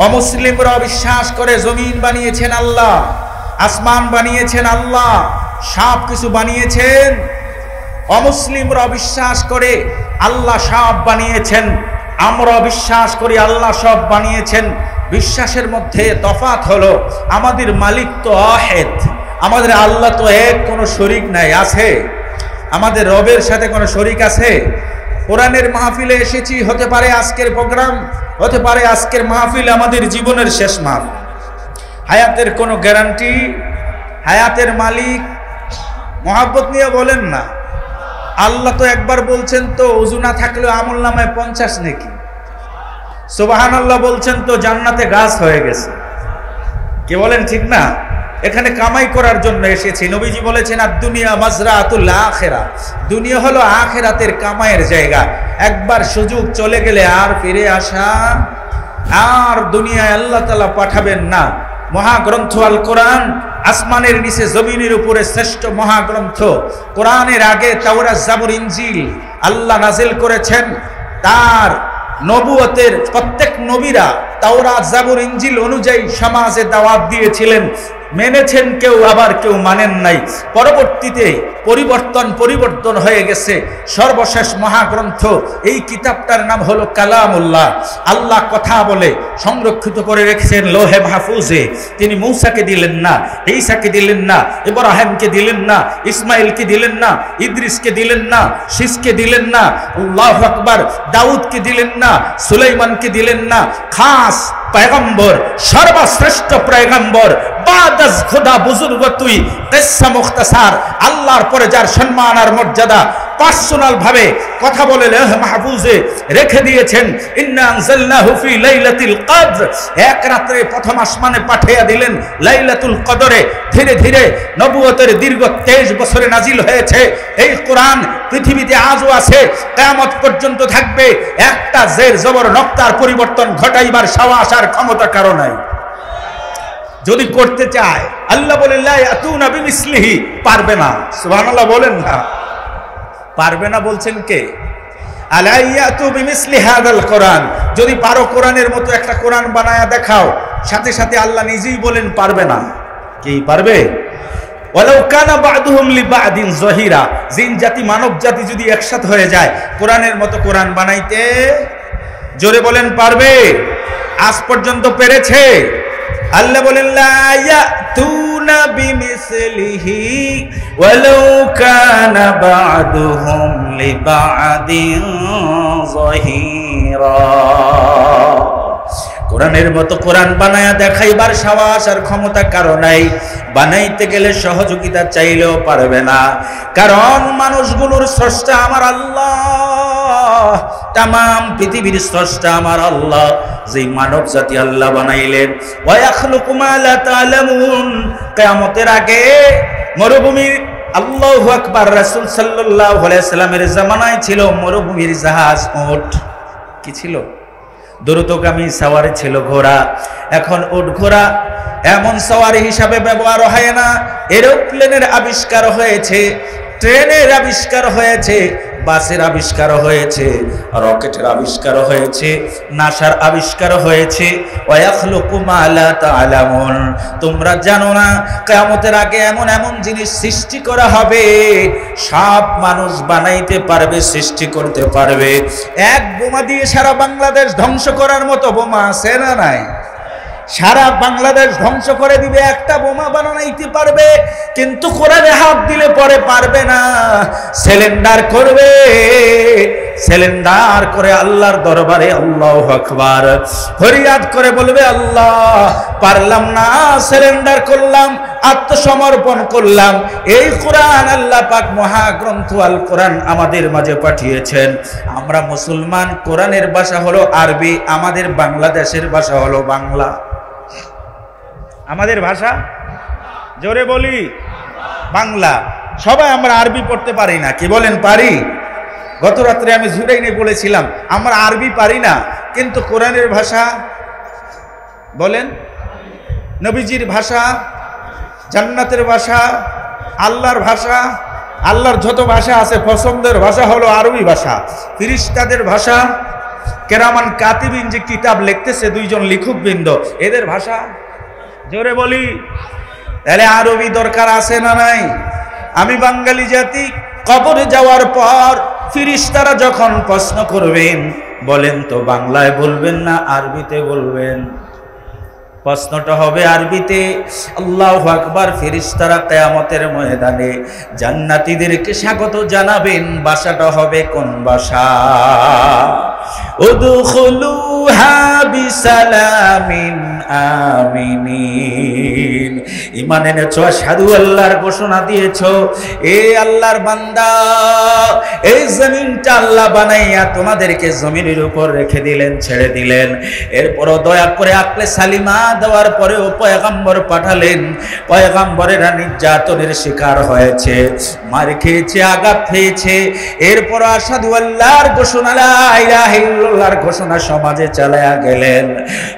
অমুসলিমরা বিশ্বাস করে জমিন বানিয়েছেন আল্লাহ, আসমান বানিয়েছেন আল্লাহ, সব কিছু বানিয়েছেন। অমুসলিমরা বিশ্বাস করে আল্লাহ সব বানিয়েছেন, আমরা বিশ্বাস করি আল্লাহ সব বানিয়েছেন। বিশ্বাসের মধ্যে তফাৎ হলো আমাদের মালিক তো ওয়াহিদ, আমাদের আল্লাহ তো এক, কোনো শরীক নাই। আছে আমাদের রবের সাথে কোনো শরীক আছে? কোরআনের মাহফিলে এসেছি, হতে পারে আজকের প্রোগ্রাম, হতে পারে আজকের মাহফিল আমাদের জীবনের শেষ মাহফিল। হায়াতের কোনো গ্যারান্টি? হায়াতের মালিক মহাব্বত নিয়ে বলেন না। আল্লাহ তো একবার বলছেন তো ওযু না থাকলেও আমল নামায় 50 নেকি। সুবহানাল্লাহ বলছেন তো জান্নাতে গাছ হয়ে গেছে। কি বলেন, ঠিক না? এখানে কামাই করার জন্য এসেছি। নবীজি বলেছেন আর দুনিয়া মাজরাতুল আখিরা, দুনিয়া হলো আখিরাতের কামাইয়ের জায়গা। একবার সুযোগ চলে গেলে আর ফিরে আসা, আর দুনিয়ায় আল্লাহ তাআলা পাঠাবেন না। মহাগ্রন্থ আল কোরআন আসমানের নিচে জমিনের উপরে শ্রেষ্ঠ মহাগ্রন্থ। কোরআনের আগে তাওরাত, জাবুর, ইনজিল আল্লাহ নাজিল করেছেন। তার নবুয়তের প্রত্যেক নবীরা তাওরাত, জাবুর, ইনজিল অনুযায়ী সমাজে দাওয়াত দিয়েছিলেন। মেনেছেন কেউ, আবার কেউ মানেন নাই। পরবর্তীতে পরিবর্তন হয়ে গেছে। সর্বশেষ মহাগ্রন্থ এই কিতাবটার নাম হলো কালামুল্লাহ। আল্লাহ কথা বলে সংরক্ষিত করে রেখেছেন লোহে মাহফুজে। তিনি মূসাকে দিলেন না, ঈসাকে দিলেন না, ইব্রাহিমকে দিলেন না, ইসমাইলকে দিলেন না, ইদ্রিসকে দিলেন না, শীষকে দিলেন না, আল্লাহু আকবার, দাউদকে দিলেন না, সুলাইমানকে দিলেন না। খাস পয়গম্বর, সর্বশ্রেষ্ঠ পয়গম্বর, বাদাজ খোদা বুজুর্গ তুই, কিসসা মুখতাসার, আল্লাহর পরে যার সম্মান আর মর্যাদা পার্সোনাল ভাবে কথা বলে লৌহ মাহফুজে রেখে দিয়েছেন। ইন্না আনজালনাহু ফি লাইলাতুল কদর, এক রাতে প্রথম আসমানে পাঠিয়ে দিলেন লাইলাতুল কদরে। ধীরে ধীরে নবুয়তের দীর্ঘ 23 বছরে নাজিল হয়েছে এই কোরআন। পৃথিবীতে আজও আছে, কিয়ামত পর্যন্ত থাকবে। একটা জের জবর নক্তার পরিবর্তন ঘটাইবার সাহস আর ক্ষমতা কারো নাই। যদি করতে চায় আল্লাহ বলেন লা ইয়াতুনা বিমিসলিহি, পারবে না। সুবহানাল্লাহ বলেন না, পারবে না বলছেন কে? আলা ইয়াতু বিমিসলি হাদাল কোরআন, যদি পারো কোরআনের মতো একটা কোরআন বানায়া দেখাও। সাথে সাথে আল্লাহ নিজেই বলেন পারবে না। কি পারবে? ওয়ালাউ কানা বা'দুহুম লিবা'দিন যহিরা, জিন জাতি মানব জাতি যদি একসাথে হয়ে যায় কোরআনের মতো কোরআন বানাইতে, জোরে বলেন পারবে? আজ পর্যন্ত পেরেছে? আল্লাহ বলেন লা ইয়াতুনা বিমিসলিহি ওয়ালাউ কানা বা'দুহুম লিবা'দিন যহিরা। কোরআনের মতো কোরআন বানায়া দেখাইবার সাহস আর ক্ষমতা কারো নাই। বানাইতে গেলে সহযোগিতা চাইলেও পারবে না, কারণ মানুষগুলোর স্রষ্টা আমার আল্লাহ, তাম পৃথিবীর স্রষ্টা আমার আল্লাহ। যেই মানব জাতি আল্লাহ বানাইলেন, ওয়া ইয়াখলুকু মা লা তা'লামুন, কিয়ামতের আগে মরুভূমির, আল্লাহু আকবার, রাসূল সাল্লাল্লাহু আলাইহি সাল্লামের জামানায় ছিল মরুভূমির জাহাজ, উট। কি ছিল? দ্রুতগামী সাওয়ারি ছিল ঘোড়া। এখন উট ঘোড়া এমন সাওয়ারি হিসাবে ব্যবহার হয় না। এরোপ্লেনের আবিষ্কার হয়েছে, ট্রেনের আবিষ্কার হয়েছে, বাসের আবিষ্কার হয়েছে, রকেটের আবিষ্কার হয়েছে, নাসার আবিষ্কার হয়েছে। ওয়া ইয়াখলুকু মা লা তা'লামুন, তোমরা জানো না কিয়ামতের আগে এমন এমন জিনিস সৃষ্টি করা হবে, সব মানুষ বানাইতে পারবে, সৃষ্টি করতে পারবে। এক বোমা দিয়ে সারা বাংলাদেশ ধ্বংস করার মতো বোমা আছে না নাই? সারা বাংলাদেশ ধ্বংস করে দিবে, একটা বোমা বানাইতে পারবে, কিন্তু কোরআনে হাত দিলে পরে পারবে না। সিলিন্ডার করবে, সিলিন্ডার করে আল্লাহর দরবারে আল্লাহু আকবার ফরিয়াদ করে বলবে আল্লাহ পারলাম না, সিলিন্ডার করলাম, আত্মসমর্পণ করলাম। এই কোরআন আল্লাহ পাক মহাগ্রন্থ আল কোরআন আমাদের মাঝে পাঠিয়েছেন। আমরা মুসলমান, কোরআনের ভাষা হলো আরবি, আমাদের বাংলাদেশের ভাষা হলো বাংলা। আমাদের ভাষা জোরে বলি বাংলা। সবাই আমরা আরবি পড়তে পারি না। কি বলেন পারি? গত রাত্রে আমি জুরাইনে বলেছিলাম আমরা আরবি পারি না, কিন্তু কোরআনের ভাষা বলেন, নবীজির ভাষা, জান্নাতের ভাষা, আল্লাহর ভাষা, আল্লাহর যত ভাষা আছে পছন্দের ভাষা হলো আরবি ভাষা। ফেরেশতাদের ভাষা কেরামান কাতিবিন যে কিতাব লিখতেছে দুইজন লেখকবৃন্দ, এদের ভাষা জোরে বলি, তাহলে আরবি দরকার আছে না নাই? আমি বাঙালি জাতি, কবরে যাওয়ার পর ফেরেশতারা যখন প্রশ্ন করবেন, বলেন তো বাংলায় বলবেন না আরবিতে বলবেন? প্রশ্নটা হবে আরবিতে। আল্লাহু আকবার। ফেরেশতারা কিয়ামতের ময়দানে জান্নাতীদেরকে স্বাগত জানাবেন, ভাষাটা হবে কোন ভাষা? উদখুলুহা বিসালামিন আমিনিন। ঈমান এনেছো, আশহাদু আল্লাহর ঘোষণা দিয়েছো, এ আল্লাহর বান্দা, এই জমিনটা আল্লাহ বানাইয়া তোমাদেরকে জমিনের উপর রেখে দিলেন, ছেড়ে দিলেন। এরপরও দয়া করে আকলে সালিমা দেওয়ার পরেও পয়গম্বর পাঠালেন। পয়গম্বরেরা নির্যাতনের শিকার হয়েছে, মার খেয়েছে, আঘাত খেয়েছে। এরপর আশহাদু আল্লাহর ঘোষণা, লা ইলাহা ইল্লাল্লাহর ঘোষণা সমাজে চালায়া গেলেন।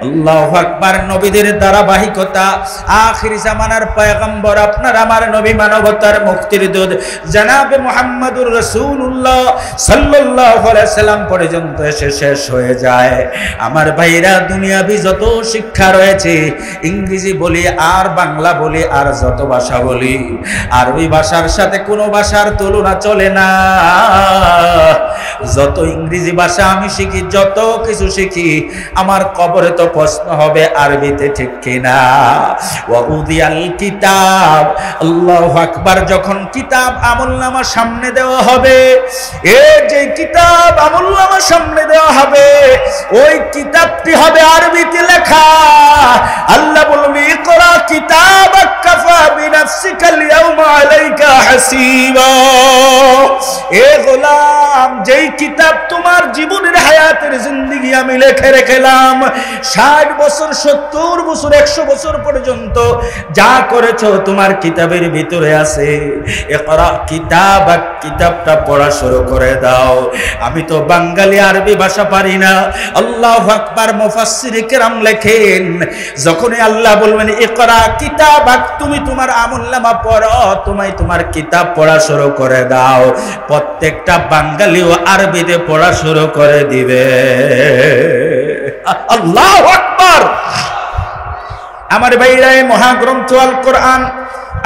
আল্লাহু আকবার। নবীদের ধারাবাহিকতা, আখির জামানার পয়গম্বর আপনার আমার নবী, মানবতার মুক্তির দূত জনাবে মুহাম্মদুর রাসূলুল্লাহ সাল্লাল্লাহু আলাইহি সাল্লাম পর্যন্ত এসে শেষ হয়ে যায়। আমার ভাইরা, দুনিয়াবি যত শিক্ষা রয়েছে, ইংরেজি বলি আর বাংলা বলি আর যত ভাষা বলি, আরবি ভাষার সাথে কোনো ভাষার তুলনা চলে না। যত ইংরেজি ভাষা আমি শিখি, যত কিছু শিখি, আমার কবরে তো প্রশ্ন হবে আরবিতে, ঠিক কিনা? ওয়া উদিয়াল কিতাব, আল্লাহু আকবার। যখন কিতাব আমলনামা সামনে দেওয়া হবে, এই যে কিতাব আমলনামা সামনে দেওয়া হবে, ওই কিতাবটি হবে আরবিতে লেখা। আল্লাহ বলবে, ইকরা কিতাবাক কাফা বিনাফসিকাল ইয়াউমা আলাইকা হাসিবা। এ গোলাম, যেই কিতাব তোমার জীবনের হায়াতের জিন্দেগি আমি লিখে রেখেলাম, 60 বছর 70 বছর 100 বছর পর্যন্ত যা করেছো তোমার কিতাবের ভিতরে আছে। ইকরা কিতাবাক, কিতাবটা পড়া শুরু করে দাও। আমি তো বাঙালি আরবি ভাষা পারি না। আল্লাহু আকবার। মুফাসসির কেরাম লেখেন, যখনই আল্লাহ বলবেন ইকরা কিতাবাক, তুমি তোমার আমলনামা পড়ো, তোমার কিতাব পড়া শুরু করে দাও, প্রত্যেকটা বাঙালিও আরবিতে পড়া শুরু করে দিবে। আল্লাহু আকবার। আমার ভাইরা, মহাগ্রন্থ আল কোরআন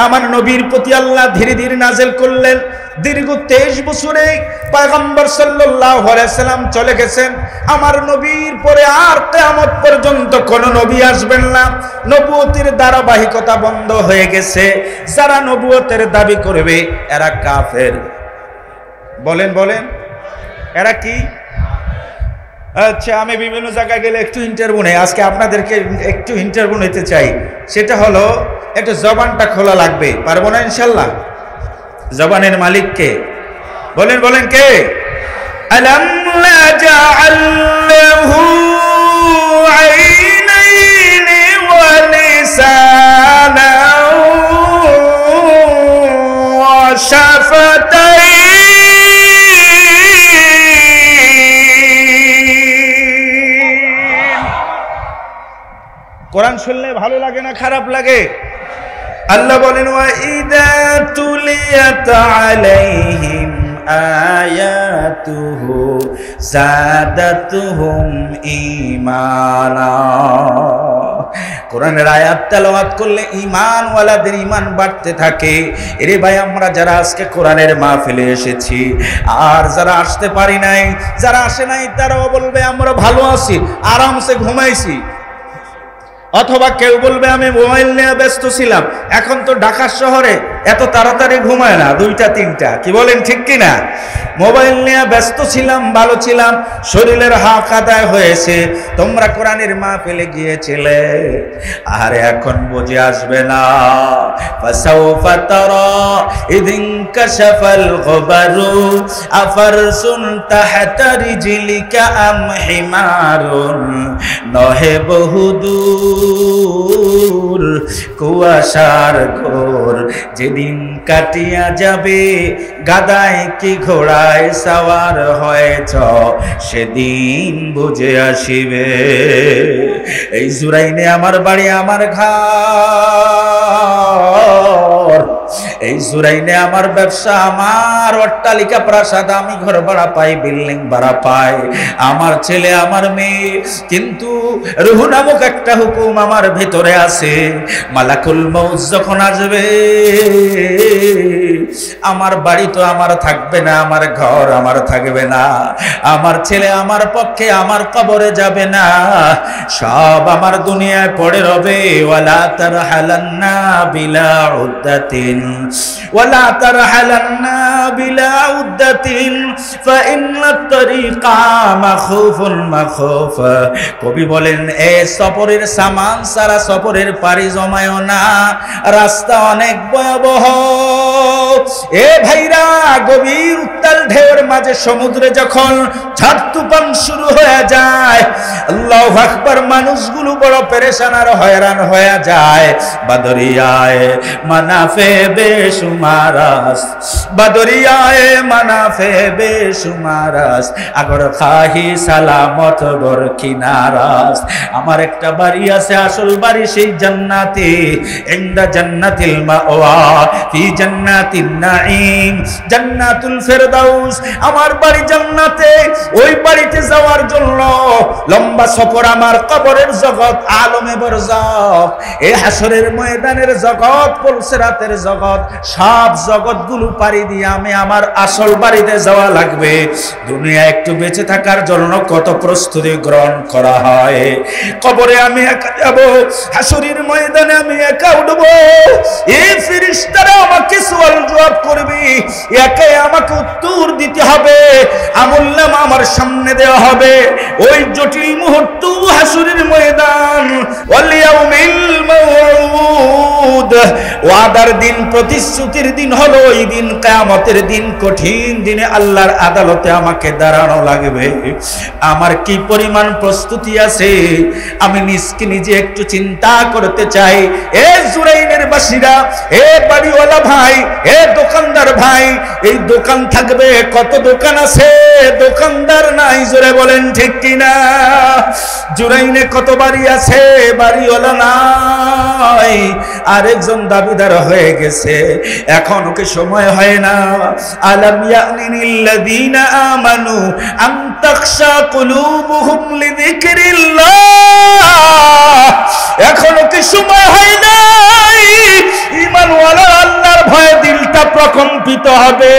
আমার নবীর প্রতি আল্লাহ ধীরে ধীরে নাযিল করলেন। দীর্ঘ 23 বছরে পয়গম্বর সাল্লাল্লাহু আলাইহি সাল্লাম চলে গেছেন। আমার নবীর পরে আর কিয়ামত পর্যন্ত কোন নবী আসবেন না। নবুয়তের ধারাবাহিকতা বন্ধ হয়ে গেছে। যারা নবুয়তের দাবি করবে এরা কাফের। বলেন বলেন, এরা কি? আচ্ছা, আমি বিভিন্ন জায়গায় গেলে একটু ইন্টারভিউ নেই। আজকে আপনাদেরকে একটু ইন্টারভিউ নিতে চাই। সেটা হলো, একটু জবানটা খোলা লাগবে। পারবো না ইনশাল্লাহ? জবানের মালিক কে? বলেন বলেন, কে? আলাম নাজআল লাহু আইনাইনি ওয়া লিসানান ওয়া শাফাতাইন। কোরআন শুনলে ভালো লাগে না খারাপ লাগে? আল্লাহ বলেন, ওয়া ইযা তুলিয়াত আলাইহিম আয়াতুহু যাদাতুহুম ঈমানা। কোরআনের আয়াত তেলাওয়াত করলে ঈমানওয়ালাদের ঈমান বাড়তে থাকে। এরে ভাই, আমরা যারা আজকে কোরআনের মাহফিলে এসেছি আর যারা আসতে পারি নাই, যারা আসে নাই, তারাও বলবে আমরা ভালো আছি, আরামসে ঘুমাইছি। অথবা কেউ বলবে আমি মোবাইল নিয়ে ব্যস্ত ছিলাম। এখন তো ঢাকা শহরে এত তাড়াতাড়ি ঘুমায় না, 2টা 3টা। কি বলেন, ঠিক কিনা? মোবাইল নিয়ে ব্যস্ত ছিলাম, ভালো ছিলাম, শরীরের হক আদায় হয়েছে। তোমরা কোরআনের মাহফিলে গিয়েছিলে, আর এখন বুঝে আসবে না। ফাসাউফা তারা ইদিন কাশাফাল গুবারু আফারসুন তাহতা রিজলিকা আম হিমারুন, নহে বহুদূর কুয়াশার ঘোর যেদিন কাটিয়া যাবে, গাদায় কি ঘোড়ায় সাওয়ার হয়েছ, সেদিন বুঝে আসিবে। এই জুরাইনে আমার বাড়ি, আমার ঘর। এই জুরাইনে আমার ব্যবসা, আমার অট্টালিকা প্রাসাদ, আমি ঘর ভাড়া পাই, বিল্ডিং ভাড়া পাই, আমার ছেলে আমার মেয়ে, কিন্তু রূহ নামক একটা হুকুম আমার ভিতরে আছে। মালাকুল মউত যখন আসবে, আমার বাড়ি তো আমার থাকবে না, আমার ঘর আমার থাকবে না, আমার ছেলে আমার পক্ষে আমার কবরে যাবে না, সব আমার দুনিয়ায় পড়ে রবে। ওয়ালা তারহালান্না বিলা উদ্দাতিন, ওয়ালা তারহালান্না বিলা উদ্দাতিন ফাইন্নাত তারিকা মাখুফুন মাখুফ। কবি বলেন, এ সফরের সামান সারা সফরের পাড়ি জমায়ও না, রাস্তা অনেক ভয়াবহ। এ ভাইরা, গভীর উত্তাল ঢেউয়ের মাঝে সমুদ্রে যখন ঝড় তুফান শুরু হয়ে যায়, আল্লাহু আকবার, মানুষগুলো বড় পেরেশান আর হয়রান হয়ে যায়। বাদরিয়ায় মানাফে বেশুমারাস, বাদরিয়ায় মানাফে বেশুমারাস, আগর খাহি সালামত বর কিনারাস। আমার একটা বাড়ি আছে, আসল বাড়ি সেই জান্নাতে, ইনদা জান্নাতিল মাওয়া ফি জান্নাতিন নাঈম, জান্নাতুল ফেরদাউস। আমার বাড়ি জান্নাতে, ওই বাড়িতে যাওয়ার জন্য লম্বা সফর। আমার কবরের জগৎ, আলমে বরজাখ, এই হাসরের ময়দানের জগৎ, পুলসিরাতের জগৎ, সব জগৎগুলো পাড়ি দিয়ে আমি আমার আসল বাড়িতে যাওয়া লাগবে। দুনিয়া একটু বেঁচে থাকার জন্য কত প্রস্তুতি গ্রহণ করা হয়। কবরে আমি একা যাব, হাসরের ময়দানে আমি একা উঠব। এই ফেরেশতারা আমাকে সওয়াল জবাব করবে, একাই আমাকে উত্তর দিতে হবে। আমলনামা আমার সামনে দেওয়া হবে। ওই জটিল মুহূর্ত হাসরের ময়দান, ওয়াল ইয়াউমিল মাউউদ, ওয়াদার দিন, প্রতিশ্রুতির দিন হলো এই দিন, কিয়ামতের দিন, কঠিন দিনে আল্লাহর আদালতে আমাকে দাঁড়ানো লাগবে। আমার কি পরিমাণ প্রস্তুতি আছে আমি নিজকে নিজে একটু চিন্তা করতে চাই। এ জুরাইনের বাসীরা, এ বাড়িওয়ালা ভাই, এ দোকানদার ভাই, এই দোকান থাকবে, কত দোকান আছে, দোকানদার নাই, জোরে বলেন ঠিক কিনা? জুরাইনে কত বাড়ি আছে, বাড়িওয়ালা নাই, আরেকজন দাবিদার হয়ে গেছে। এখন ওকে সময় হয় না। আলাম ইয়ানিল্লাযীনা আমানু আন তাখশা কুলুবুহুম লিযিকরিল্লাহ, এখনো কি সময় হয় নাই? ঈমানওয়ালা আল্লাহর ভয়ে দিলটা প্রকম্পিত হবে।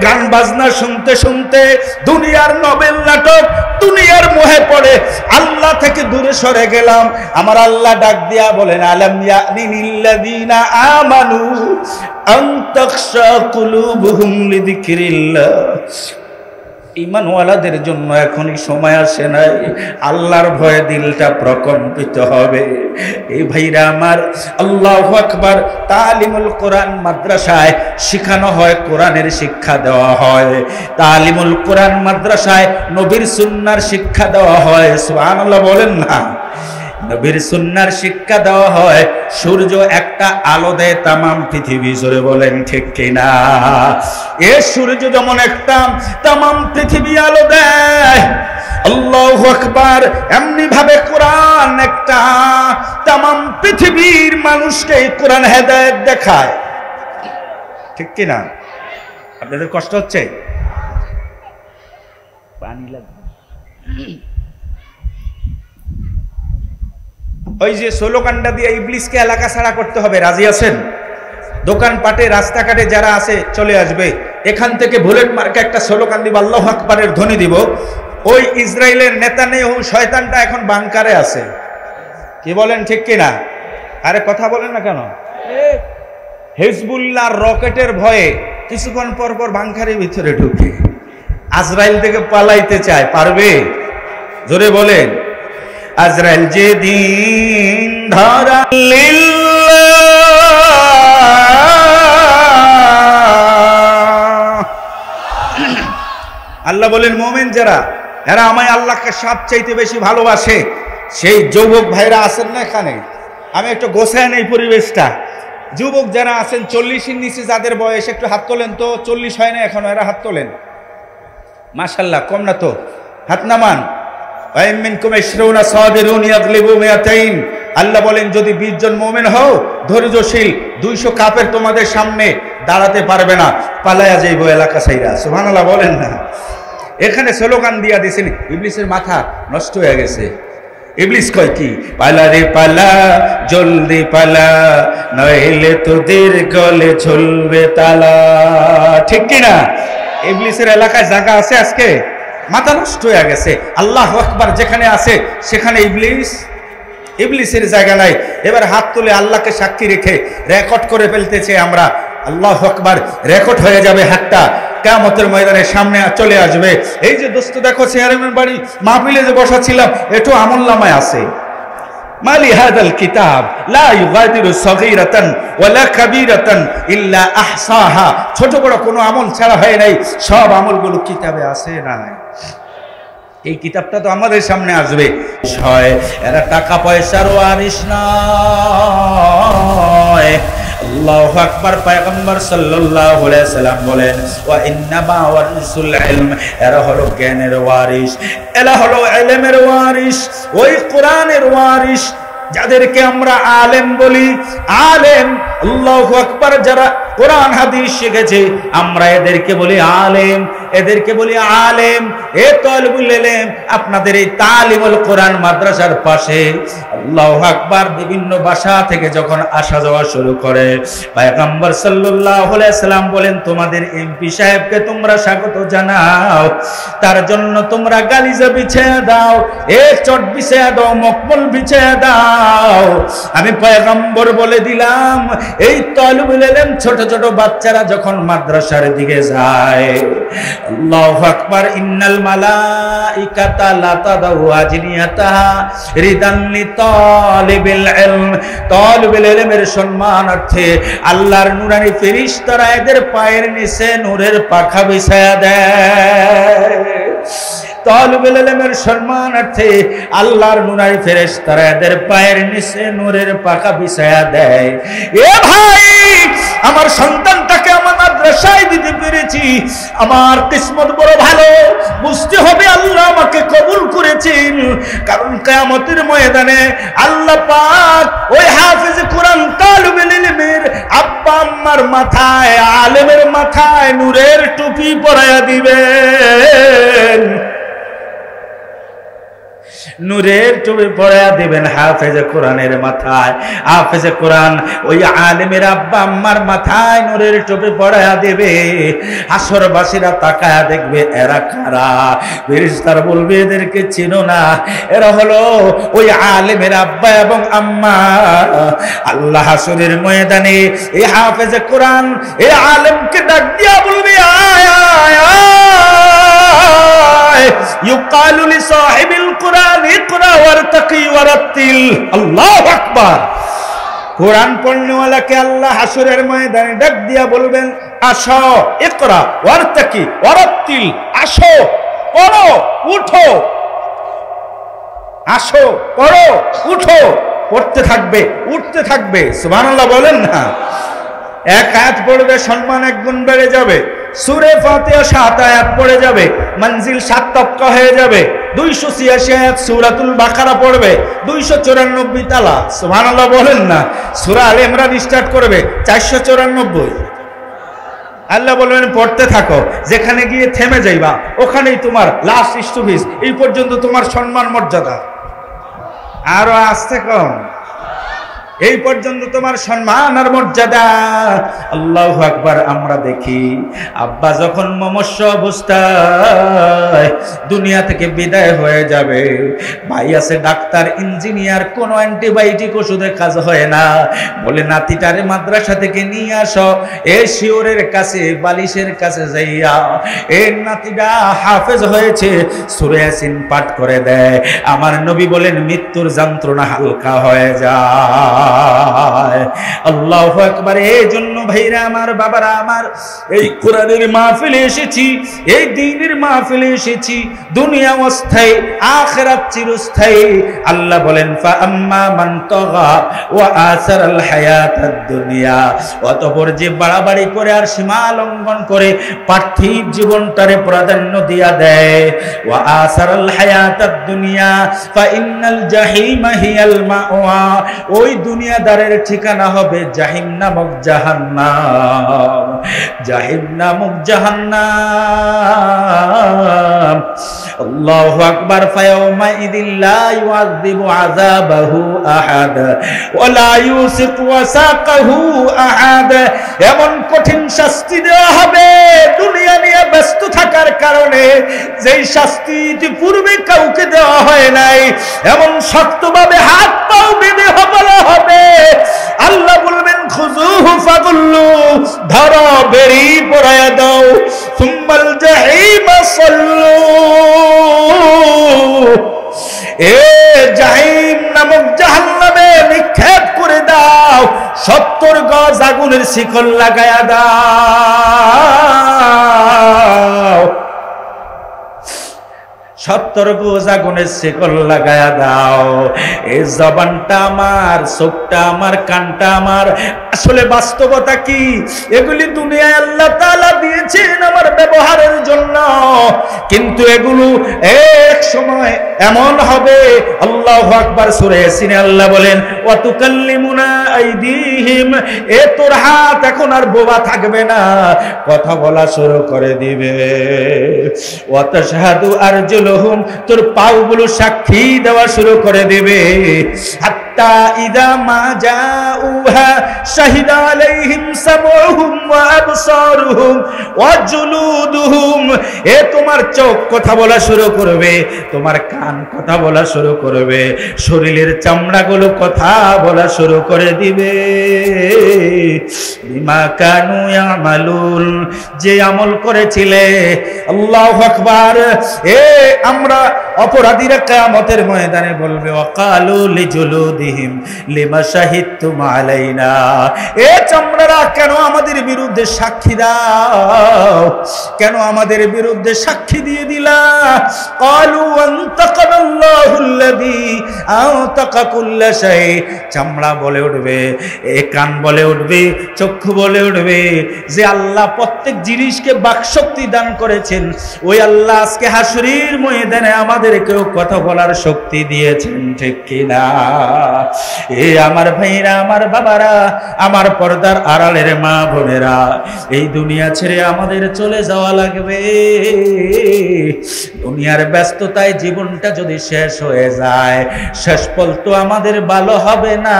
গান বাজনা শুনতে শুনতে, দুনিয়ার নবেল নাটক, দুনিয়ার মোহে পড়ে আল্লাহ থেকে দূরে সরে গেলাম। আমার আল্লাহ ডাক দিয়া বলেন, আলাম ইয়ানিল্লাযীনা আমানু আন তাখশা কুলুবুহুম লিযিকরিল্লাহ। ঈমানওয়ালাদের জন্য এখনই সময় আসে নাই, আল্লাহর ভয়ে দিলটা প্রকম্পিত হবে। এই ভাইরা আমার, আল্লাহু আকবার, তালিমুল কোরআন মাদ্রাসায় শিখানো হয়, কোরআনের শিক্ষা দেওয়া হয়। তালিমুল কোরআন মাদ্রাসায় নবীর সুন্নাহর শিক্ষা দেওয়া হয়। সুবহানাল্লাহ বলেন না? নবীর সুন্নাহর শিক্ষা দেওয়া হয়। সূর্য একটা আলো দেয় তামাম পৃথিবী, জোরে বলেন ঠিক কিনা? এ সূর্য যেমন একটা, তামাম পৃথিবী আলো দেয়। আল্লাহু আকবার, এমনি ভাবে কোরআন একটা, তামাম পৃথিবীর মানুষকে কোরআন হেদায়েত দেখায়, ঠিক কিনা? আপনাদের কষ্ট হচ্ছে? পানি লাগবে। ওই যে স্লোগানটা দিয়ে ইবলিসকে এলাকা ছাড়া করতে হবে, রাজি আছেন? দোকানপাটে, রাস্তাঘাটে যারা আছে চলে আসবে। এখান থেকে বুলেট মার্কা একটা স্লোগান দিব, আল্লাহু আকবারের ধ্বনি দিব। ওই ইসরায়েলের নেতানিয়াহু শয়তানটা এখন বাংকারে আছে, কি বলেন ঠিক কিনা? আরে কথা বলেন না কেন? হিজবুল্লাহর রকেটের ভয়ে কিছুক্ষণ পর পর বাংকারের ভিতরে ঢুকে আজরাইল থেকে পালাইতে চায়, পারবে? জোরে বলেন। আজরাইল যেদিন ধরা আল্লাহ বলেন, মোমেন যারা, এরা আমায় আল্লাহকে সবচাইতে বেশি ভালোবাসে। সেই যুবক ভাইরা আছেন না এখানে, আমি একটু গোছায় নেই পরিবেশটা। যুবক যারা আছেন 40-এর নিচে যাদের বয়স, একটু হাত তোলেন তো। 40 হয় না এখনো, এরা হাত তোলেন। মাশাআল্লাহ, কম না তো, হাত নামান। আল্লাহ বলেন যদি 20 জন মুমিন হও ধৈর্যশীল, 200 কাফের তোমাদের সামনে দাঁড়াতে পারবে না, পালায়া যাইব এলাকা ছাইরা। সুবহানাল্লাহ বলেন না। এখানে স্লোগান দিয়া দিয়েছেন, ইবলিসের মাথা নষ্ট হয়ে গেছে। ইবলিস কয় কি, পালা রে পালা, জলদি পালা, নইলে তোদের গলে ঝুলবে তালা। ঠিক কি না? ইবলিসের এলাকায় জায়গা আছে আজকে? মাথা নষ্ট হয়ে গেছে। আল্লাহু আকবার যেখানে আছে সেখানে ইবলিসের জায়গা নাই। এবার হাত তুলে আল্লাহকে সাক্ষী রেখে রেকর্ড করে ফেলতেছে আমরা। আল্লাহু আকবার, রেকর্ড হয়ে যাবে হাতটা, কিয়ামতের ময়দানে সামনে চলে আসবে। এই যে দোস্ত দেখো চেয়ারম্যান বাড়ি মাহফিলে যে বসা ছিলাম, এটু আমলনামায় আছে। মালি হাদাল কিতাব লা ইউগাদিরু সগীরাতান ওয়ালা কাবীরাতান ইল্লা আহসাহা। ছোট বড় কোনো আমল ছাড়া হয় নাই, সব আমলগুলো কিতাবে আছে নাই। এই কিতাবটা তো আমাদের সামনে আসবে। এরা টাকা পয়সার ওয়ারিস নয়। আল্লাহু আকবার। পয়গম্বর সাল্লাল্লাহু আলাইহি সাল্লাম বলেন, ওয়া ইন্নামা ওয়ারিসুল ইলম, এরা হলো জ্ঞানের ওয়ারিস, এরা হলো ইলমের ওয়ারিস, ওই কোরআনের ওয়ারিস যাদেরকে আমরা আলেম বলি। আলেম, আল্লাহু আকবার, যারা কোরআন হাদিস শিখেছে আমরা এদেরকে বলি আলেম, এদেরকে বলি আলেম। এ তালিবুল ইলম, আপনাদের এই তালিমুল কোরআন মাদ্রাসার পাশে আল্লাহু আকবার বিভিন্ন ভাষা থেকে যখন আসা যাওয়া শুরু করে, পয়গম্বর সাল্লাল্লাহু আলাইহি সাল্লাম বলেন, তোমাদের এমপি সাহেবকে তোমরা স্বাগত জানাও, তার জন্য তোমরা গালিজা বিছিয়ে দাও, এ চট বিছিয়ে দাও, মকমল বিছিয়ে দাও। আমি পয়গম্বর বলে দিলাম, এই তালিবুল ইলম ছোট ছোট বাচ্চারা যখন মাদ্রাসার দিকে যায়, আল্লাহু আকবার, ইন্নাল মালাইকাতা লা তাদাউ আজনিয়াতাহা রিদান লিতালিবিল ইলম, তালিবুল ইলমের সম্মানার্থে আল্লাহর নূরানি ফেরেশতারা এদের পায়ের নিচে নূরের পাখা বিছায়া দেয়। তালিবুল ইলমের সম্মানার্থে আল্লাহর নূরানি ফেরেশতারা এদের পায়ের নিচে নূরের পাখা বিছায়া দেয়। এ ভাই, আমার সন্তানটাকে আমার মাদ্রাসায় দিতে পেরেছি, আমার কিসমত বড় ভালো। বুঝতে হবে আল্লাহ আমাকে কবুল করেছেন, কারণ কিয়ামতের ময়দানে আল্লাহ পাক ওই হাফেজ কোরআন তালিবুল ইলমের আব্বা আম্মার মাথায়, আলেমের মাথায় নূরের টুপি পরায়া দিবেন, নূরের টুপি পরায়া দিবেন হাফেজে কোরআনের মাথায়। হাফেজে কোরআন ওই আলেমের আব্বা আম্মার মাথায় নূরের টুপি পরায়া দেবে। হাসরবাসীরা তাকায়া দেখবে, এরা কারা? ফেরেশতারা বলবে, এদেরকে চিনো না, এরা হলো ওই আলেমের আব্বা এবং আম্মা। আল্লাহ হাসরের ময়দানে এই হাফেজে কোরআন এই আলেমকে ডাক দিয়া বলবে, আয় আয় আয়, ইউকালু লিসাহিবিল কোরআন ইকরা ওয়ারতাকি ওয়ারাত্তিল। আল্লাহু আকবার। কোরআন পড়নেওয়ালাকে আল্লাহ হাসরের ময়দানে ডাক দিয়া বলবেন, আসো, ইকরা ওয়ারতাকি ওয়ারাত্তিল, আসো পড়ো উঠো, আসো পড়ো উঠো, পড়তে থাকবে উঠতে থাকবে। সুবহানাল্লাহ বলেন না। এক আয়াত পড়বে, সম্মান এক গুণ বেড়ে যাবে। সূরা ফাতিহা 7 আয়াত পড়ে যাবে, মঞ্জিল 7 তবকা হয়ে যাবে। 286 আয়াত সূরাতুল বাকারা পড়বে, 294 তালা। সুবহানাল্লাহ বলেন না। সূরা আলে ইমরান স্টার্ট করবে 494। আল্লাহ বলবেন, পড়তে থাকো, যেখানে গিয়ে থেমে যাইবা ওখানেই তোমার লাস্ট স্টপেজ, এই পর্যন্ত তোমার সম্মান মর্যাদা। আরো আসতে কম, এই পর্যন্ত তোমার সম্মান আর মর্যাদা। আল্লাহু আকবার। আমরা দেখি আব্বা যখন মমস্য অবস্থায় দুনিয়া থেকে বিদায় হয়ে যাবে, ভাই আছে ডাক্তার ইঞ্জিনিয়ার, কোনো অ্যান্টিবায়োটিক ওষুধে কাজ হয় না, বলে নাতিটারে মাদ্রাসা থেকে নিয়ে আসো, এ শিওরের কাছে বালিশের কাছে যাইয়া এ নাতিটা হাফেজ হয়েছে, সূরা ইয়াসিন পাঠ করে দেয়। আমার নবী বলেন, মৃত্যুর যন্ত্রণা হালকা হয়ে যায়। যায়। আল্লাহু আকবার। এই জন্য ভাইরা আমার, বাবারা আমার, এই কোরআনের মাহফিলে এসেছি, এই দ্বীনের মাহফিলে এসেছি। দুনিয়া অস্থায়ী, আখিরাত চিরস্থায়ী। আল্লাহ বলেন ফাআম্মা মান তাগা ওয়া আসারাল হায়াতাদ দুনিয়া, অতঃপর যে বাড়াবাড়ি করে আর সীমা লঙ্ঘন করে পার্থিব জীবনটারে প্রাধান্য দিয়া দেয়, ওয়া আসারাল হায়াতাদ দুনিয়া ফাইন্নাল জাহিমা হিয়াল মাওয়া, ওই দুনিয়াদারের ঠিকানা হবে জাহিম নামক জাহান্নাম। জাহিম নামক জাহান্নাম। আল্লাহু আকবার। ফায়াউমা ইযিল লা ইউআযিবু আযাবাহু আহাদ ওয়া লা ইউসিকু ওয়াসাকাহু আহাদ, এমন কঠিন শাস্তি দেওয়া হবে দুনিয়া নিয়ে ব্যস্ত থাকার কারণে, যেই শাস্তি পূর্বে কাউকে দেওয়া হয় নাই। এমন শক্তভাবে হাত পাও বেঁধে বলা হবে, আল্লাহ বলবেন খুযুহু ফাগুল্লু, ধরো বেরি পড়ায়া দাও, সুম্মাল জাহিমা সাল্লু, এ জাহিম নামক জাহান্নামে নিক্ষেপ করে দাও, 70 গজ আগুনের শিকল লাগায়া দাও, 70 গজ আগুনের শিকল লাগায়া দাও। এই জবানটা আমার, চোখটা আমার, কানটা আমার, আসলে বাস্তবতা কি? এগুলি দুনিয়ায় আল্লাহ তাআলা দিয়েছেন আমার ব্যবহারের জন্য, কিন্তু এগুলো এক সময় এমন হবে। আল্লাহু আকবার। সূরা ইয়াসিনে আল্লাহ বলেন ওয়া তুকাল্লিমুনা আইদিহিম, এ তোর হাত এখন আর বোবা থাকবে না, কথা বলা শুরু করে দিবে। ওয়া তাশহাদু আরজুলুহুম, তোর পাগুলো সাক্ষী দেওয়া শুরু করে দিবে। হাত্তা ইযা মা জাউহা শাহিদা আলাইহিম সামউহুম ওয়া আবসারুহুম ওয়া জুলুদুহুম, এ তোমার চোখ কথা বলা শুরু করবে, তোমার কান কথা বলা শুরু করবে, শরীরের চামড়াগুলো কথা বলা শুরু করে দিবে। বিমা কানু ইয়ামালুন, যে আমল করেছিলে। আল্লাহু আকবার। এ আমরা অপরাধীরা কিয়ামতের ময়দানে বলবে ওয়াকালু লিজুলুদিহিম লিমা শাহিদতুম আলাইনা, এ চামড়ারা কেন আমাদের বিরুদ্ধে সাক্ষী দাও, কেন আমাদের বিরুদ্ধে সাক্ষী দিয়ে দিলা? ক্বালু আনতাকানাল্লাহুল্লাযী আনতাকা কুল্লা শাই, চামড়া বলে উঠবে, এ কান বলে উঠবে, চক্ষু বলে উঠবে যে আল্লাহ প্রত্যেক জিনিসকে বাকশক্তি দান করেছেন, ওই আল্লাহ আজকে হাসরের ময়দানে আমাদেরকেও কথা বলার শক্তি দিয়েছেন, ঠিক কিনা? এ আমার ভাইরা, আমার বাবারা, আমার পর্দার আড়ালের মা বোনেরা, এই দুনিয়া ছেড়ে আমাদের চলে যাওয়া লাগবে। দুনিয়ার ব্যস্ততায় জীবনটা যদি শেষ হয়ে যায়, শেষ পল তো আমাদের ভালো হবে না।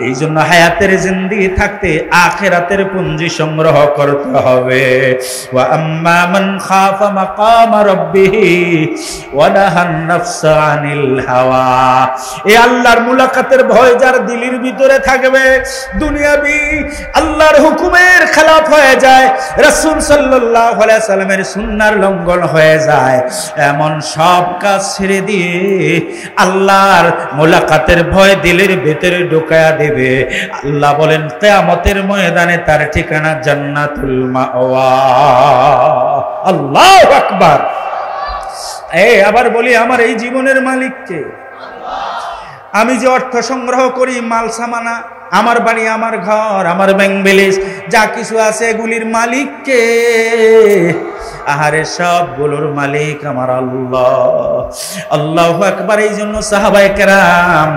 এই জন্য হায়াতের জিন্দেগি থাকতে আখিরাতের পুঁজি সংগ্রহ করতে হবে। ওয়া আম্মা মান খাফা মাকামা রাব্বিহি ওয়া নাহান নাফসা আনিল হাওয়া, এই আল্লাহর মুলাকাতের ভয় যার দিলের ভিতরে থাকবে, দুনিয়াবি আল্লাহর হুকুমের খেলাফ হয়ে যায়, রাসূল সাল্লাল্লাহু আলাইহি সাল্লামের সুন্নাহর লঙ্ঘন হয়ে যায়, এমন সব কাজ ছেড়ে দিয়ে আল্লাহর মুলাকাতের ভয় দিলের ভিতরে ঢুকায়া দেবে। আল্লাহ বলেন কিয়ামতের ময়দানে তার ঠিকানা জান্নাতুল মাওয়া। আল্লাহু আকবার। আবার বলি, আমার এই জীবনের মালিক কে? আমি যে অর্থ সংগ্রহ করি, মাল সামানা, আমার বাড়ি, আমার ঘর, আমার ব্যাংক ব্যালেন্স যা কিছু আছে, এগুলির মালিক কে? আহারে সবগুলোর মালিক আমার আল্লাহ। আল্লাহু আকবার। এই জন্য সাহাবায়ে কেরাম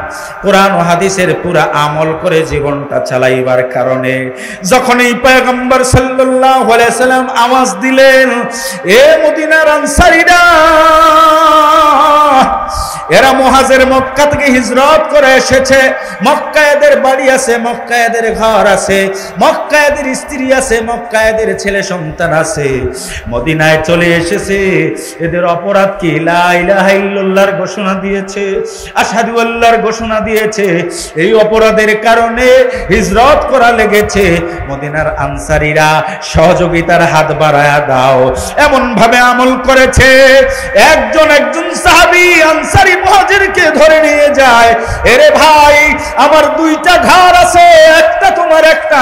কোরআন ও হাদিসের পুরা আমল করে জীবনটা চালাইবার কারণে যখনই পয়গম্বর সাল্লাল্লাহু আলাইহি সাল্লাম আওয়াজ দিলেন, এ মদিনার আনসারীরা, এরা মুহাজির মক্কা থেকে হিজরত করে এসেছে, মক্কায় এদের বাড়ি আছে, মক্কায় এদের ঘর আছে, মক্কায় এদের স্ত্রী আছে, মক্কায় এদের ছেলে সন্তান আছে, মদিনা মদিনায় চলে এসেছে, এদের অপরাধ কি? লা ইলাহা ইল্লাল্লাহর ঘোষণা দিয়েছে, আশহাদু আল্লাহর ঘোষণা দিয়েছে। এই অপরাধের কারণে হিজরত করা লেগেছে। মদিনার আনসারীরা সহযোগিতার হাত বাড়ায়া দাও, এমন ভাবে আমল করেছে। একজন সাহাবী আনসারী মুহাজিরকে ধরে নিয়ে যায়, এরে ভাই, আমার দুইটা ঘর আছে, একটা তোমার একটা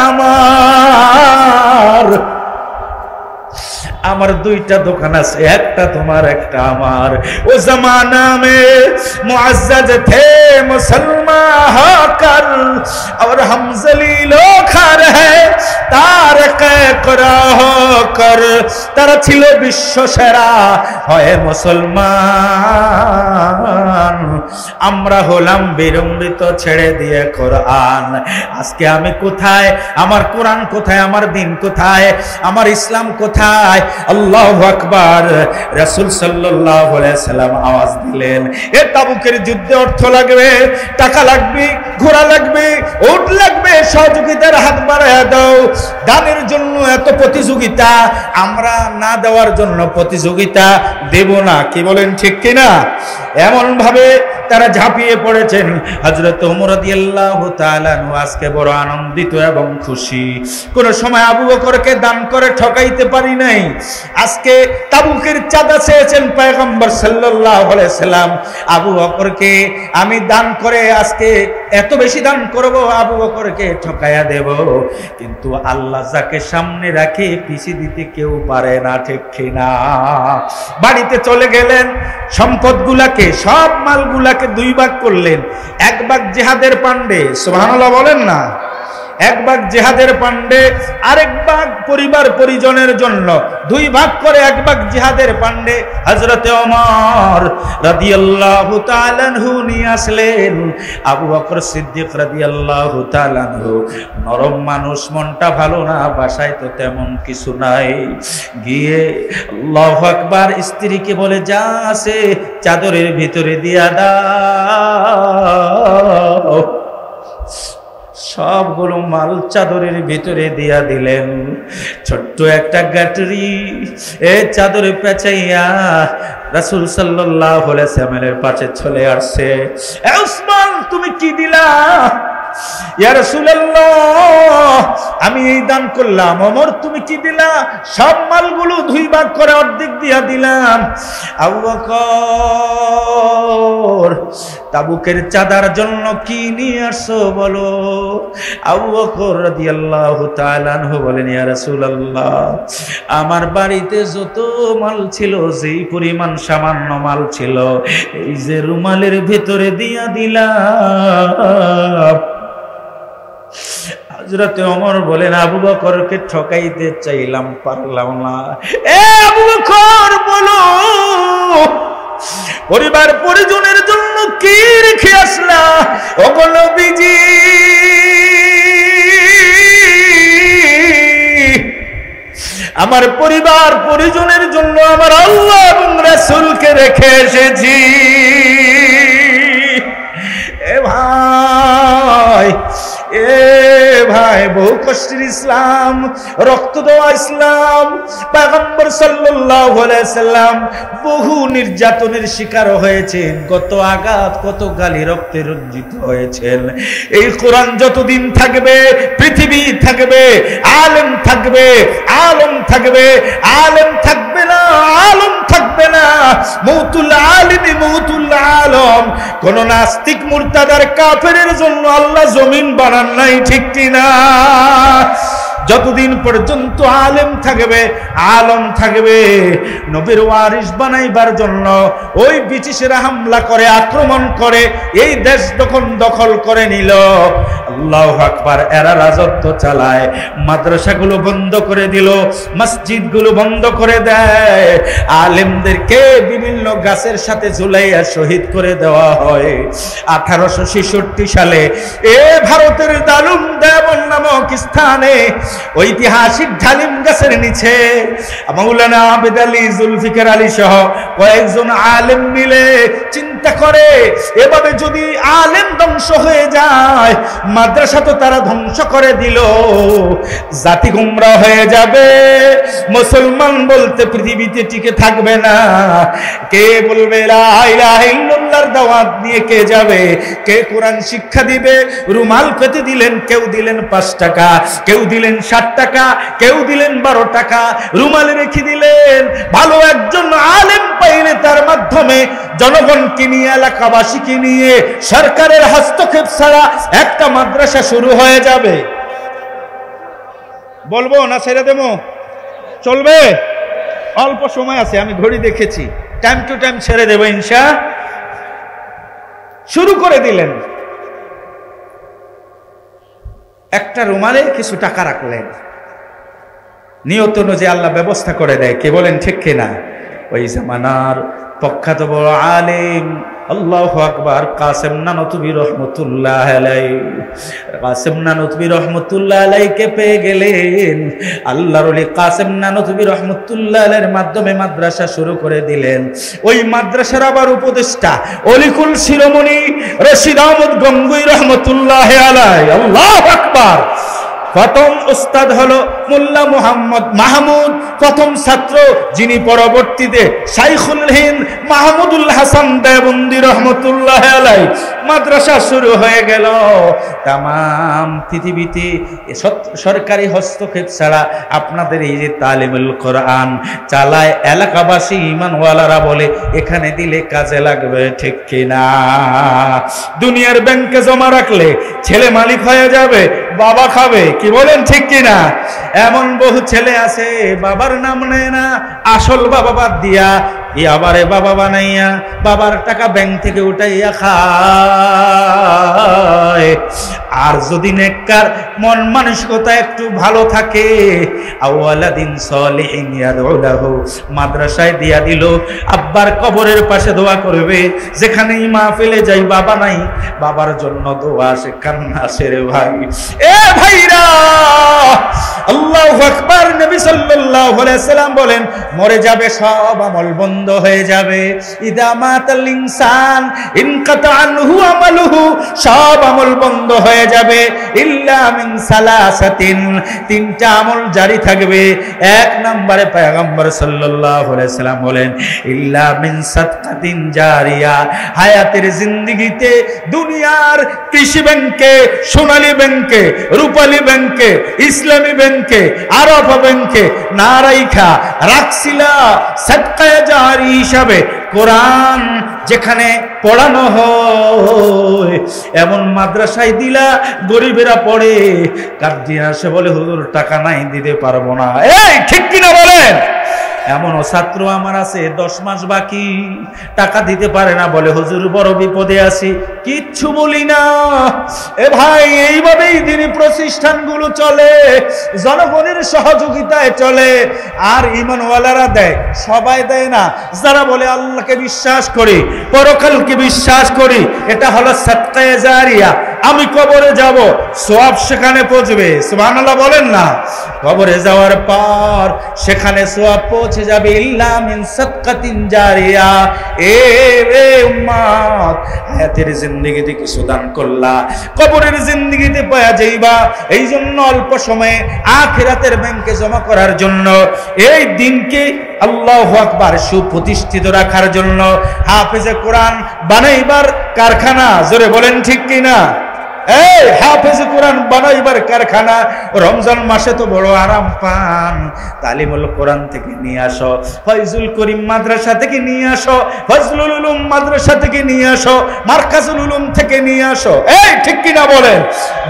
আমার দুইটা দোকান আছে, একটা তোমার একটা আমার। ও জমানা মে মুআজ্জাজ থে মুসলমান হকর और हम जलीलो खा रहे तारक कराह कर। তারা ছিল বিশ্ব সেরা, হয় মুসলমান, আমরা হলাম বিড়ম্বিত ছেড়ে দিয়ে কোরআন। আজকে আমি কোথায়? আমার কোরআন কোথায়? আমার দিন কোথায়? আমার ইসলাম কোথায়? আল্লাহু আকবার। রাসূল সাল্লাল্লাহু আলাইহি সাল্লাম আওয়াজ দিলেন, এ তাবুকের যুদ্ধে অর্থ লাগবে, টাকা লাগবে, ঘোড়া লাগবে, উট লাগবে, সহযোগিতার হাত বাড়ায়া দাও। দানের জন্য এত প্রতিযোগিতা, আমরা না দেওয়ার জন্য প্রতিযোগিতা দেব না। কি বলেন, ঠিক কিনা? এমন ভাবে তারা ঝাঁপিয়ে পড়েছেন। হযরত ওমর রাদিয়াল্লাহু তাআলা আনহু আজকে বড় আনন্দিত এবং খুশি। কোন সময় আবু বকরকে দান করে ঠকাইতে পারি নাই। আজকে তাবুকের চাঁদা চেয়েছেন পয়গম্বর সাল্লাল্লাহু আলাইহি সাল্লাম, আবু বকরকে আমি দান করে আজকে এত বেশি দান করব, আবু বকরকে ঠকায়া দেব। কিন্তু আল্লাহ যাকে সামনে রাখে পিছিয়ে দিতে কেউ পারে না, ঠিক কিনা? বাড়িতে চলে গেলেন, সম্পদগুলাকে, সব মালগুলাকে দুই ভাগ করলেন। এক ভাগ জিহাদের পান্ডে, সুবহানাল্লাহ বলেন না, এক ভাগ জিহাদের পান্ডে, আরেক ভাগ পরিবার পরিজনের জন্য। দুই ভাগ করে এক ভাগ জিহাদের পান্ডে হযরতে ওমর রাদিয়াল্লাহু তাআলা আনহু নিয়ে আসলেন। আবু বকর সিদ্দিক রাদিয়াল্লাহু তাআলা আনহু নরম মানুষ, মনটা ভালো না, বাসায় তো তেমন কিছু নাই। গিয়ে আল্লাহু আকবার, স্ত্রীকে বলে, যা আছে চাদরের ভিতরে দিয়া দাও। সবগুলো মাল চাদরের ভিতরে দিয়া দিলেন। ছোট্ট একটা গাটরি এ চাদরে পেঁচাইয়া রাসূল সাল্লাল্লাহু আলাইহি ওয়াসাল্লামের পাশে চলে আসছে। এ উসমান, তুমি কি দিলা? ইয়া রাসূলুল্লাহ, আমি এই দান করলাম। ওমর, তুমি কি দিলা? সব মালগুলো দুই ভাগ করে অর্ধেক দিয়া দিলাম। আবু বকর, তাবুকের চাঁদার জন্য কি নিয়ে আসছো বলো? আবু বকর রাদিয়াল্লাহু তাআলা আনহু বলেন, ইয়া রাসূলুল্লাহ, আমার বাড়িতে যত মাল ছিল, যেই পরিমাণ সামান্য মাল ছিল, এই যে রুমালের ভিতরে দিয়া দিলাম। হযরতে ওমর বলেন, আবু বকরকে ঠকাইতে চাইলাম, পারলাম না। এ আবু বকর, বলো পরিবার পরিজনের জন্য কি রেখে আসলা? ওগো নবীজি, আমার পরিবার পরিজনের জন্য আমার আল্লাহ এবং রাসূলকে রেখে এসেছি। এ ভাই, এ ভাই, বহু কষ্টের ইসলাম, রক্ত দেওয়া ইসলাম। পয়গম্বর সাল্লাল্লাহু আলাইহি সাল্লাম বহু নির্যাতনের শিকার হয়েছেন, কত আঘাত, কত গালি, রক্তে রঞ্জিত হয়েছেন। এই কোরআন যতদিন থাকবে, পৃথিবী থাকবে, আলেম থাকবে, আলম থাকবে, আলেম থাকবে না, আলম থাকবে না। মৌতুল আলিমি মৌতুল আলম। কোন নাস্তিক মুরতাদার কাফেরের জন্য আল্লাহ জমিন বানান নাই, ঠিক কিনা? যতদিন পর্যন্ত আলেম থাকবে, আলম থাকবে, নবীর ওয়ারিস বানাইবার জন্য ওই ব্রিটিশরা হামলা করে, আক্রমণ করে, এই দেশ যখন দখল করে নিল, আল্লাহু আকবার, এরা রাজত্ব চালায়। মাদ্রাসাগুলো বন্ধ করে দিল, মসজিদগুলো বন্ধ করে দেয়, আলেমদেরকে বিভিন্ন গাছের সাথে ঝুলাইয়া শহীদ করে দেওয়া হয়। 1866 সালে এ ভারতের দারুম দেবন নামক স্থানে ঐতিহাসিক ঢালিম গাছের নিচে মাওলানা আবেদ আলী, জুলফিকার আলী সহ কয়েকজন আলেম মিলে চিন্তা করে, এভাবে যদি আলেম ধ্বংস হয়ে যায়, মাদ্রাসা তো তারা ধ্বংস করে দিল, জাতি গোমরা হয়ে যাবে, মুসলমান বলতে পৃথিবীতে টিকে থাকবে না। কে বলবে লা ইলাহা ইল্লাল্লাহর দাওয়াত নিয়ে কে যাবে, কে কোরআন শিক্ষা দিবে? রুমাল পেতে দিলেন, কেউ দিলেন 5 টাকা, কেউ দিলেন 60 টাকা, কেউ দিলেন 12 টাকা, রুমালে রেখে দিলেন। ভালো একজন আলেম পাইলে তার মাধ্যমে জনগণকে নিয়ে, এলাকাবাসীকে নিয়ে সরকারের হস্তক্ষেপ ছাড়া একটা মাদ্রাসা শুরু হয়ে যাবে। বলবো না ছেড়ে দেবো? চলবে? অল্প সময় আছে, আমি ঘড়ি দেখেছি, টাইম টু টাইম ছেড়ে দেবো ইনশা। শুরু করে দিলেন, একটা রুমালে কিছু টাকা রাখলেন, নিয়ত অনুযায়ী আল্লাহ ব্যবস্থা করে দেয়। কে বলেন ঠিক কিনা? ওই জামানার প্রখ্যাত বড় আলেম, আল্লাহু আকবার, কাসেম নানতুবি রহমতুল্লাহ আলাইহি। কাসেম নানতুবি রহমতুল্লাহ আলাইহিকে পেয়ে গেলেন। আল্লাহর ওলি কাসেম নানতুবি রহমতুল্লাহ আলাইহির মাধ্যমে মাদ্রাসা শুরু করে দিলেন। ওই মাদ্রাসার আবার উপদেষ্টা অলিকুল শিরোমণি রশিদ আহমদ গঙ্গুই রহমতুল্লাহ আলাইহি। আল্লাহু আকবার। প্রথম উস্তাদ হলো মোল্লা মুহাম্মদ মাহমুদ, প্রথম ছাত্র যিনি পরবর্তীতে শাইখুল হিন্দ মাহমুদুল হাসান দেওবন্দি রহমতুল্লাহ আলাইহি। মাদ্রাসা শুরু হয়ে গেল। তামাম পৃথিবীতে সরকারি হস্তক্ষেপ ছাড়া আপনাদের এই যে তালিমুল কোরআন চালায় এলাকাবাসী ইমানওয়ালারা বলে এখানে দিলে কাজে লাগবে, ঠিক কিনা? দুনিয়ার ব্যাংকে জমা রাখলে ছেলে মালিক হয়ে যাবে, বাবা খাবে, কি বলেন ঠিক কিনা? এমন বহু ছেলে আছে বাবার নাম নেয় না, আসল বাবা বাদ দিয়া আবারে বাবা বানাইয়া বাবার টাকা ব্যাংক থেকে উঠাইয়া খায়। আর যদি নেককার মন মানসিকতা একটু ভালো থাকে, আওয়ালাদিন সলিহিন ইয়াদউ লাহু, মাদ্রাসায় দিয়া দিল, আব্বার কবরের পাশে দোয়া করবে। যেখানেই মাহফিলে যাই বাবা নাই, বাবার জন্য দোয়া আসে, কান্না আসে রে ভাই। এ ভাইরা, আল্লাহু আকবার। নবী সাল্লাল্লাহু আলাইহি সাল্লাম বলেন মরে যাবে সব আমল বন্ধ হয়ে যাবে। ইদা মাতাল ইনসান ইনকাতা আনহু আমালুহু, সব আমল বন্ধ হয়ে যাবে। ইল্লা মিন সালাসাতিন, 3টা আমল জারি থাকবে। 1 নম্বরে পয়গম্বর সাল্লাল্লাহু আলাইহি সাল্লাম বলেন ইল্লা মিন সাদকাতিন জারিয়া, হায়াতের জিন্দেগিতে দুনিয়ার কৃষি ব্যাংকে, সোনালী ব্যাংকে, রূপালী ব্যাংকে, ইসলামী ব্যাংকে, আরব ব্যাংকে না রাইখা রাখছিলা সাদকায়ে জারি হিসাবে কোরআন যেখানে পড়ানো হয় এমন মাদ্রাসায় দিলা, গরিবেরা পড়ে, গার্জিয়ান আসে বলে হুজুর টাকা নাই, দিতে পারবো না। এই ঠিক কিনা বলেন? এমনও ছাত্র আমার আছে 10 মাস বাকি, টাকা দিতে পারে না, বলে হুজুর বড় বিপদে আছি, কিচ্ছু বলি না। এ ভাই, এইভাবেই দিনী প্রতিষ্ঠানগুলো চলে, জনগণের সহযোগিতায় চলে। আর ইমানওয়ালারা দেয়, সবাই দেয় না। যারা বলে আল্লাহকে বিশ্বাস করি, পরকালকে বিশ্বাস করি, এটা হলো সাদকায়ে জারিয়া। আমি কবরে যাব, সওয়াব সেখানে পৌঁছবে, সুবহানাল্লাহ বলেন না? কবরে যাওয়ার পর সেখানে সওয়াব পৌঁছে যাবে। ইল্লা মিন সাদকাতিন জারিয়া। এ উম্মত, হায়াতের জিন্দেগিতে কিছু দান করলা, কবরের জিন্দেগিতে পাওয়া যাইবা। এই জন্য অল্প সময়ে আখিরাতের ব্যাংকে জমা করার জন্য, এই দিনকে আল্লাহু আকবার সুপ্রতিষ্ঠিত রাখার জন্য হাফেজে কোরআন বানাইবার কারখানা, জোরে বলেন ঠিক কিনা? এই হাফেজ কোরআন বানাইবার কারখানা। রমজান মাসে তো বড় আরাম পান, তালিমুল কোরআন থেকে নিয়ে আসো, ফয়জুল করিম মাদ্রাসা থেকে নিয়ে আসো, ফজলুল উলুম মাদ্রাসা থেকে নিয়ে আসো, মারকাজুল উলুম থেকে নিয়ে আসো। এই ঠিক কিনা বলেন?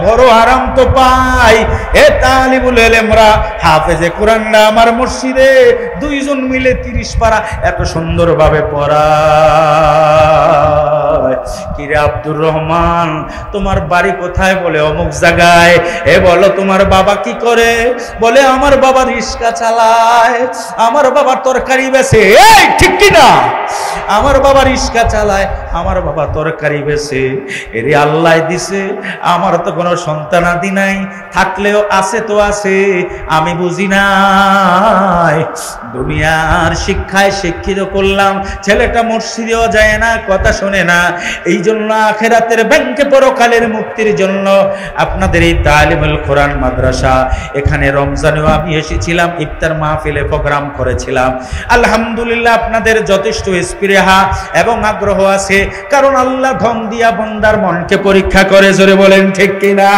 বড় আরাম তো পাই। এ তালিবুল ইলমরা, হাফেজে কোরআনরা আমার মসজিদে 2 জন মিলে 30 পারা এত সুন্দরভাবে পড়ায়। কিরে আব্দুর রহমান, তোমার বাড়ি কোথায়? বলে অমুক জায়গায়। এ বলো তোমার বাবা কি করে? বলে আমার বাবা রিক্সা চালায়, আমার বাবা তরকারি বেচে। এই ঠিক কিনা? আমার বাবা রিক্সা চালায়, আমার বাবা তরকারি বেচে। এরে আল্লাহ দিছে, আমার তো কোনো সন্তানাদি নাই, থাকলেও আছে তো আছে, আমি বুঝি নাই। দুনিয়ার শিক্ষায় শিক্ষিত করলাম, ছেলেটা মসজিদেও যায় না, কথা শোনে না। এই জন্য আখিরাতের ব্যাংকে পরকালের মুক্তির জন্য আপনাদের এই তালিমুল কোরআন মাদ্রাসা, এখানে রমজানেও আমি এসেছিলাম, ইফতার মাহফিলে প্রোগ্রাম করেছিলাম। আলহামদুলিল্লাহ, আপনাদের যথেষ্ট স্পৃহা এবং আগ্রহ আছে, কারণ আল্লাহ ধন দিয়া বান্দার মনকে পরীক্ষা করে। জোরে বলেন ঠিক কিনা?